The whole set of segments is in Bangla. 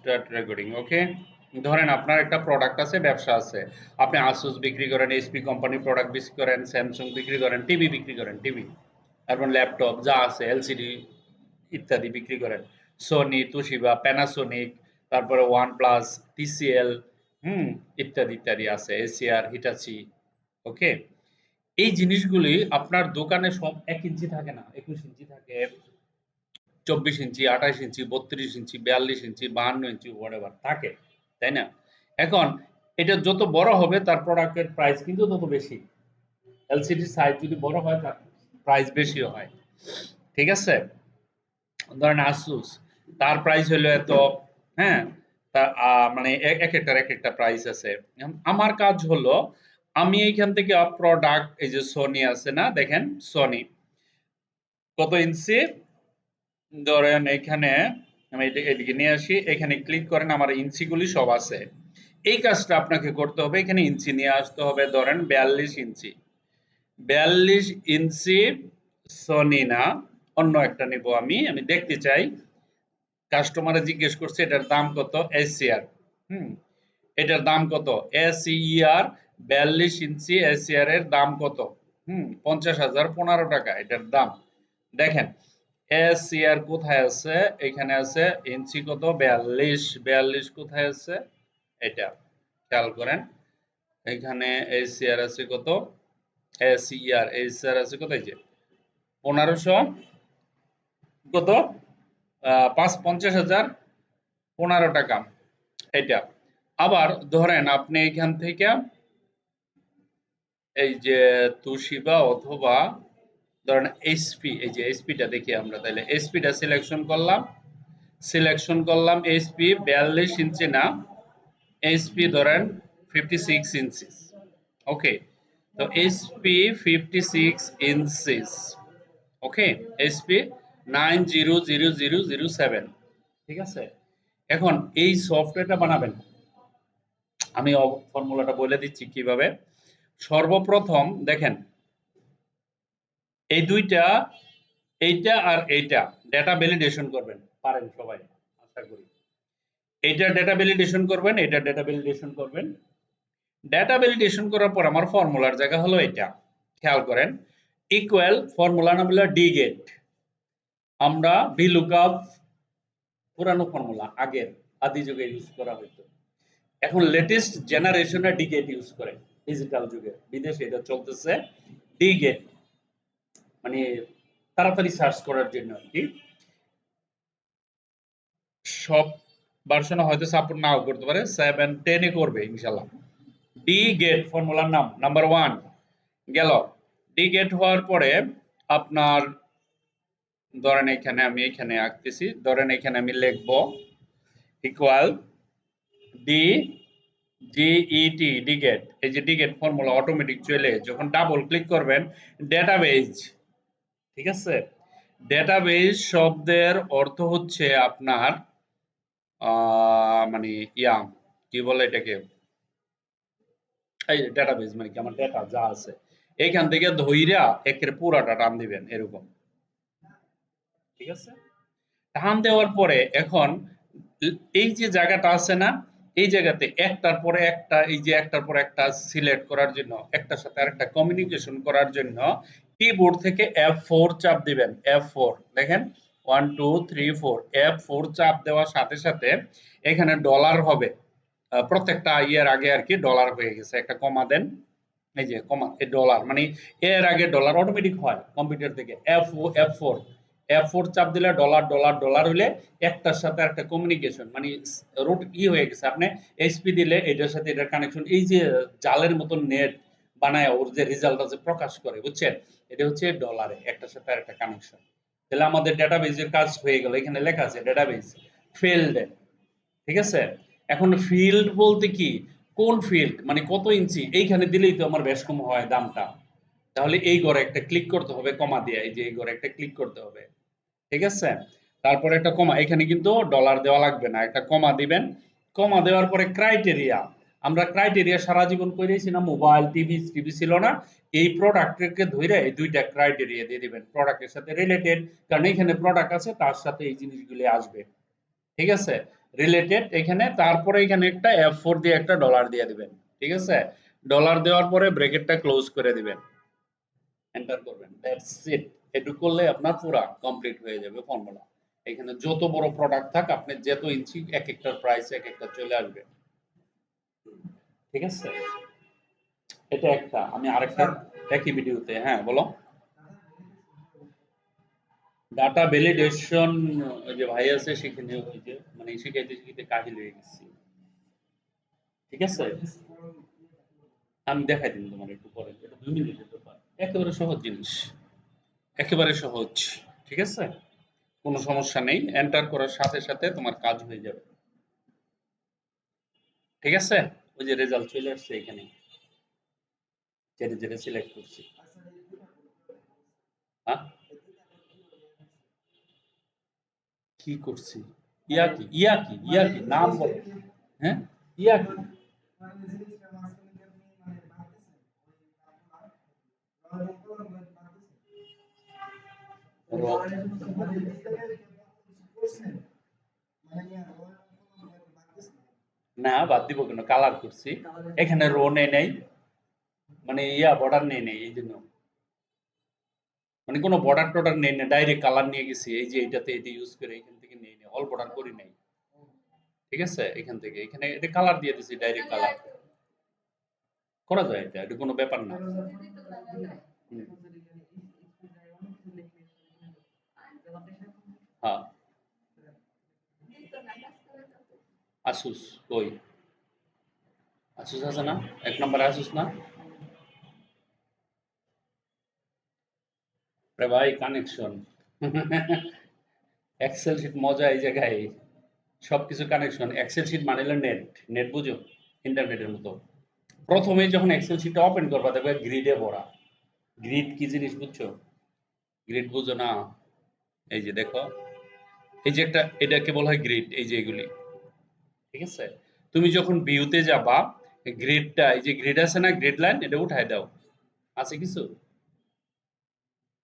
Start recording. ওকে, ধরেন আপনার একটা প্রোডাক্ট আছে, ব্যবসা আছে, আপনি আসুস বিক্রি করেন, এইচপি কোম্পানির প্রোডাক্ট বিক্রি করেন, স্যামসাং বিক্রি করেন, টিভি বিক্রি করেন, টিভি, তারপর ল্যাপটপ যা আছে, এলসিডি ইত্যাদি বিক্রি করেন, সোনি, তুশিবা, প্যানাসোনিক, তারপরে ওয়ান প্লাস, টিসিএল, হুম, ইত্যাদি ইত্যাদি আছে, এসিআর, হিটাচি। ওকে, এই জিনিসগুলি আপনার দোকানে সব 1 ইঞ্চি থাকে না, 21 ইঞ্চি থাকে, 24 ইঞ্চি, 28 ইঞ্চি, 32 ইঞ্চি, 42 ইঞ্চি, 52 ইঞ্চি, হোয়াটএভার থাকে, তাই না? এখন এটা যত বড় হবে তার প্রোডাক্টের প্রাইস কিন্তু তত বেশি। এলসিডি সাইজ যদি বড় হয় তার প্রাইস বেশিও হয়। ঠিক আছে? ধরেন আসুস, তার প্রাইস হলো এত, হ্যাঁ, তা মানে এক একটার এক একটা প্রাইস আছে। আমার কাজ হলো আমি এইখান থেকে প্রোডাক্ট, এই যে সোনি আছে না, দেখেন সোনি কত ইঞ্চি, ধরেন এখানে আমি এদিকে নিয়ে আসি, এখানে ক্লিক করেন, আমার ইঞ্চিগুলি সব আছে। এই কাজটা আপনাকে করতে হবে, এখানে ইঞ্চি নিয়ে আসতে হবে, ধরেন 42 ইঞ্চি, 42 ইঞ্চি সনি না, অন্য একটা নিব, আমি দেখতে চাই কাস্টমারে জিজ্ঞেস করছে এটার দাম কত, এসিআর, হুম, এটার দাম কত, এসইআর 42 ইঞ্চি এসিআর এর দাম কত, 50,015 টাকা এটার দাম। দেখেন এসিআর কোথায় আছে, এখানে আছে, ইঞ্চি কত, 42, 42 কোথায় আছে, এটা খেয়াল করেন, এখানে এসিআর আছে কত, এসিআর আছে কত, এই যে 1500 কত, 50,015 টাকা এটা। আবার ধরেন আপনি এখান থেকে এই যে তুশিবা অথবা ধরেন এইচপি, এই যে এইচপিটা দেখি আমরা, তাহলে এইচপিটা সিলেকশন করলাম এইচপি 42 ইঞ্চি না, এইচপি ধরেন 56 ইঞ্চি। ওকে, তো এইচপি 56 ইঞ্চিস, ওকে, এইচপি 900007, ঠিক আছে? এখন এই সফটওয়্যারটা বানাবেন, আমি ফর্মুলাটা বলে দিচ্ছি কিভাবে। সর্বপ্রথম দেখেন এই দুইটা, এইটা আর এইটা ডেটা ভ্যালিডেশন করবেন, পারেন সবাই আশা করি। এইটা ডেটা ভ্যালিডেশন করবেন, এটা ডেটা ভ্যালিডেশন করবেন। ডেটা ভ্যালিডেশন করার পর আমার ফর্মুলার জায়গা হলো এটা, খেয়াল করেন, ইকুয়াল ফর্মুলা নাম হলো ডিগেট। আমরা ভিলুকআপ পুরানো ফর্মুলা, আগের আদি যুগে ইউজ করা হতো, এখন লেটেস্ট জেনারেশনে ডিগেট ইউজ করে, ডিজিটাল যুগে বিদেশে এটা চলতেছে ডিগেট, মানে তাড়াতাড়ি সার্চ করার জন্য আর কি। সব ভার্সনে হয়তো সাপোর্ট নাও করতে পারে, 7-10 এ করবে ইনশাআল্লাহ। ডি গেট ফর্মুলার নাম, নাম্বার 1 গেল। ডি গেট হওয়ার পরে আপনার ধরেন এখানে আমি এখানে আঁকতেছি, ধরেন এখানে আমি লিখব ইকুয়াল ডি জিইটি ডিগেট, এই যে ডিগেট ফর্মুলা অটোমেটিক চলে, যখন ডাবল ক্লিক করবেন ডেটাবেজ, ঠিক আছে? ডেটাবেজ শব্দের অর্থ হচ্ছে আপনার মানে ইয়া, কি বলে এটাকে, এই ডেটাবেজ মানে কি, আমার ডেটা যা আছে এইখান থেকে ধইরা একের পুরাটা টান দিবেন এরকম, ঠিক আছে? টান দেওয়ার পরে এখন এই যে জায়গাটা আছে না, এই জায়গাতে একটার পরে একটা, এই যে একটার পর একটা সিলেক্ট করার জন্য, একটার সাথে আরেকটা কমিউনিকেশন করার জন্য কিবোর্ড থেকে F4 চাপ দিবেন, F4 দেখেন 1 2 3 4, F4 চাপ দেওয়ার সাথে সাথে এখানে ডলার হবে, প্রত্যেকটা ইয়ের আগে আর কি ডলার হয়ে গেছে, একটা কমা দেন, এই যে কমা, এই ডলার মানে এর আগে ডলার অটোমেটিক হয় কম্পিউটার থেকে, F4 F4 চাপ দিলে ডলার ডলার ডলার হইলে একটার সাথে একটা কমিউনিকেশন, মানে রুট ই হয়ে গেছে, আপনি এইচপি দিলে এটার সাথে এটার কানেকশন, এই যে জালের মতন নেট বানায় ওর যে রেজাল্ট আছে প্রকাশ করে, বুঝছেন? এটা হচ্ছে ডলারে একটার সাথে আরেকটা কানেকশন। তাহলে আমাদের ডেটাবেজের কাজ হয়ে গেল, এখানে লেখা আছে ডেটাবেজ ফিল্ড, ঠিক আছে? এখন ফিল্ড বলতে কি, কোন ফিল্ড মানে কত ইঞ্চি, এইখানে দিলেই তো আমার বেশ কম হয় দামটা, তাহলে এই ঘরে একটা ক্লিক করতে হবে কমা দিয়ে, এই যে এই ঘরে একটা ক্লিক করতে হবে, ঠিক আছে? তারপরে একটা কমা, এখানে কিন্তু ডলার দেওয়া লাগবে না, একটা কমা দিবেন। কমা দেওয়ার পরে ক্রাইটেরিয়া, আমরা ক্রাইটেরিয়া সারা জীবন করেছি না, মোবাইল টিভি টিভি ছিল না, এই প্রোডাক্টকে ধরে এই দুইটা ক্রাইটেরিয়া দিয়ে দিবেন, প্রোডাক্টের সাথে রিলেটেড, কারণ এখানে প্রোডাক্ট আছে তার সাথে এই জিনিসগুলি আসবে, ঠিক আছে? রিলেটেড এখানে, তারপরে এখানে একটা F4 দিয়ে একটা ডলার দিয়ে দিবেন। ঠিক আছে? ডলার দেওয়ার পরে ব্র্যাকেটটা ক্লোজ করে দিবেন। এন্টার করবেন। That's it. এটুকু করলে আপনার পুরা কমপ্লিট হয়ে যাবে ফর্মুলা। এখানে যত বড় প্রোডাক্ট থাক, আপনি যত ইঞ্চি এক একটার প্রাইস এক একটা চলে আসবে। ঠিক আছে? এটা একটা। আমি আরেকটা একই ভিডিওতে, হ্যাঁ বলো। ডাটা ভ্যালিডেশন ওই যে ভাই আছে সেখানে, ওই যে মানে শিখাইতে শিখাইতে কাহিল হয়ে গেছি। ঠিক আছে? আমি দেখাই দিন তোমার একটু পরে। এটা 2 মিনিটের ব্যাপার। একেবারে সহজ জিনিস। একেবারে সহজ। ঠিক আছে? কোনো সমস্যা নেই। এন্টার করার সাথে সাথে তোমার কাজ হয়ে যাবে। ঠিক আছে? ওই যে রেজাল্ট চলে আসছে এখানে। যেটা যেটা সিলেক্ট করছি। হ্যাঁ? কি করছি? ইয়া কি? ইয়া কি? ইয়া কি? নাম বলো। হ্যাঁ? ইয়া কি? না বাদ দিব কেন, কালার করছি। এখানে রো নেই নাই, মানে ইয়া বর্ডার নেই নাই এই জন্য, মানে কোনো বর্ডার টর্ডার নেই না, ডাইরেক্ট কালার নিয়ে গেছি। এই যে এইটাতে এটা ইউজ করে এখান থেকে নেই নাই, অল বর্ডার করি নাই। ঠিক আছে? এখান থেকে এখানে এটা কালার দিয়ে দিছি, ডাইরেক্ট কালার করা যায়। এটা কোনো ব্যাপার না। হুম। হ্যাঁ। আসুস কই? আসুস আছে না? 1 নম্বরে আসুস না? আরে ভাই কানেকশন। এক্সেল শিট মজা এই জায়গায়। সবকিছু কানেকশন। এক্সেল শিট মানে হলো নেট। নেট বুঝো? ইন্টারনেটের মতো। প্রথমেই যখন এক্সেল শিটটা ওপেন করবা দেখবে গ্রিডে ভরা। গ্রিড কি জিনিস বুঝছো? গ্রিড বুঝো না? এই যে দেখো, এই যে একটা, এটাকে বলা হয় গ্রিড। এই যে এগুলি। ঠিক আছে? তুমি যখন ভিউতে যাবা, গ্রিডটা, এই যে গ্রিড আছে না, গ্রিড লাইন, এটা উঠায় দাও। আছে কিছু?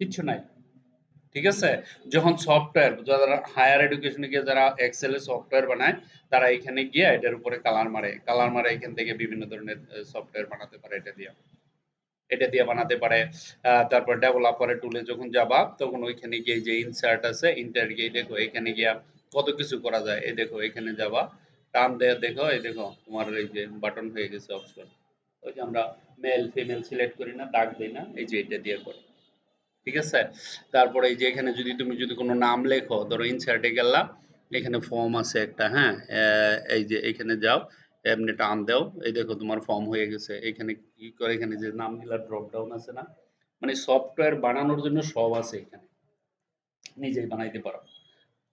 কিচ্ছু নাই। ঠিক আছে? যখন সফটওয়্যার, যারা হায়ার এডুকেশনে গিয়ে যারা এক্সেল এর সফটওয়্যার বানায়, তারা এখানে গিয়ে এটার উপরে কালার মারে। কালার মারে এখান থেকে বিভিন্ন ধরনের সফটওয়্যার বানাতে পারে এটা দিয়ে। এটা দিয়ে বানাতে পারে। তারপর ডেভেলপারের টুলে যখন যাবা, তখন ওইখানে গিয়ে যে ইনসার্ট আছে, ইন্টার গিয়ে দেখো এখানে গিয়া কত কিছু করা যায়। এই দেখো এখানে যাবা, টান দেয়া দেখো, এই দেখো তোমার এই যে বাটন হয়ে গেছে অপশন। ওই যে আমরা মেল ফিমেল সিলেক্ট করি না, ডাক দেই না, এই যে এটা দিয়ে করে। ঠিক আছে? তারপরে এই যে এখানে যদি তুমি যদি কোনো নাম লেখো, ধরো ইনসার্টে গেলা, এখানে ফর্ম আছে একটা, হ্যাঁ? এই যে এখানে যাও, এমনি টান দাও, এই দেখো তোমার ফর্ম হয়ে গেছে। এখানে কি করে, এখানে যে নামগুলা ড্রপ ডাউন আছে না? মানে সফটওয়্যার বানানোর জন্য সব আছে এখানে। নিজেই বানাইতে পারো।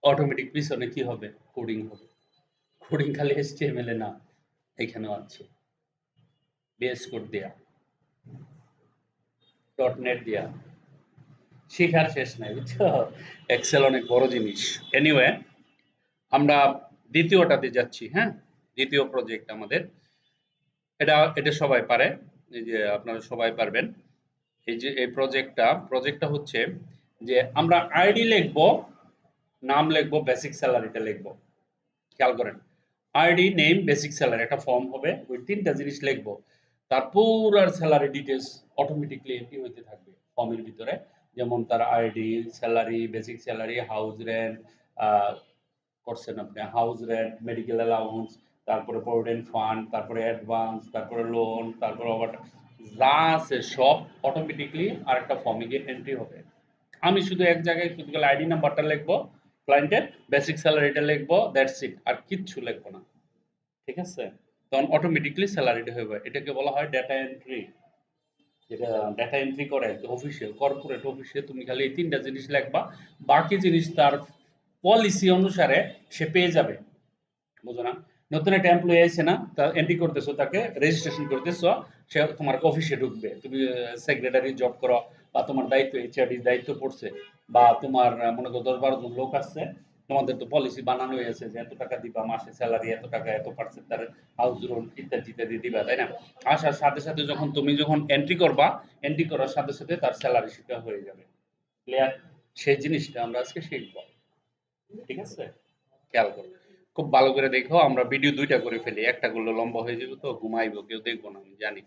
অটোমেটিক পিছনে কি হবে? কোডিং হবে। কোডিং খালি HTML এ না, এখানেও আছে। বেস কোড দেয়া, ডট নেট দেয়া। শেখার শেষ নাই বুঝছো? এক্সেল অনেক বড় জিনিস। এনিওয়ে, আমরা দ্বিতীয়টাতে যাচ্ছি, হ্যাঁ? দ্বিতীয় প্রজেক্ট আমাদের। এটা এটা সবাই পারে। এই যে আপনারা সবাই পারবেন। এই যে এই প্রজেক্টটা হচ্ছে যে আমরা আইডি লিখবো, নাম লিখবো, বেসিক স্যালারিটা লিখবো। খেয়াল করেন। আইডি, নেম, বেসিক স্যালারি একটা ফর্ম হবে। ওই ৩ টা জিনিস লিখবো। তার পুরার স্যালারি ডিটেইলস অটোমেটিক্যালি এন্ট্রি হইতে থাকবে ফর্মের ভিতরে। যেমন তার ID, salary, basic salary, house rent, আ করছেন আপনি, হাউস রেন্ট, মেডিকেল অ্যালাউন্স, তারপরে প্রভিডেন্ট ফান্ড, তারপরে অ্যাডভান্স, তারপরে লোন, তারপরে ওভার, যা আছে সব অটোমেটিক্যালি আরেকটা ফর্মে গিয়ে এন্ট্রি হবে। আমি শুধু এক জায়গায় শুধু খালি আইডি নাম্বারটা লিখবো, ক্লায়েন্টের বেসিক স্যালারিটা লিখবো, দ্যাটস ইট। আর কিচ্ছু লিখবো না। ঠিক আছে? তখন অটোমেটিক্যালি স্যালারিটা হয়ে যাবে। এটাকে বলা হয় ডেটা এন্ট্রি। যেটা ডেটা এন্ট্রি করে অফিসিয়াল, কর্পোরেট অফিসে তুমি খালি এই ৩ টা জিনিস লিখবা। বাকি জিনিস তার পলিসি অনুসারে সে পেয়ে যাবে। বুঝো না? নতুন একটা এমপ্লয়ি আইছে না, তার এন্ট্রি করতেছো, তাকে রেজিস্ট্রেশন করতেছো, সে তোমার অফিসে ঢুকবে। তুমি সেক্রেটারি জব করো, বা তোমার দায়িত্ব এইচআরডির দায়িত্ব পড়ছে, বা তোমার মনে করো ১০-১২ জন লোক আছে, তোমাদের তো পলিসি বানানো হয়েছে যে এত টাকা দিবা, মাসে স্যালারি এত টাকা, এত পার্সেন্ট তার হাউস লোন ইত্যাদি ইত্যাদি দিবা, তাই না? আসার সাথে সাথে যখন তুমি যখন এন্ট্রি করবা, এন্ট্রি করার সাথে সাথে তার স্যালারি সেটা হয়ে যাবে। ক্লিয়ার? সেই জিনিসটা আমরা আজকে শিখবো। ঠিক আছে? খেয়াল করো। খুব ভালো করে দেখো, আমরা ভিডিও ২ টা করে ফেলি। একটা করলে লম্বা হয়ে যাবে তো ঘুমাইবো, কেউ দেখবো না আমি জানি।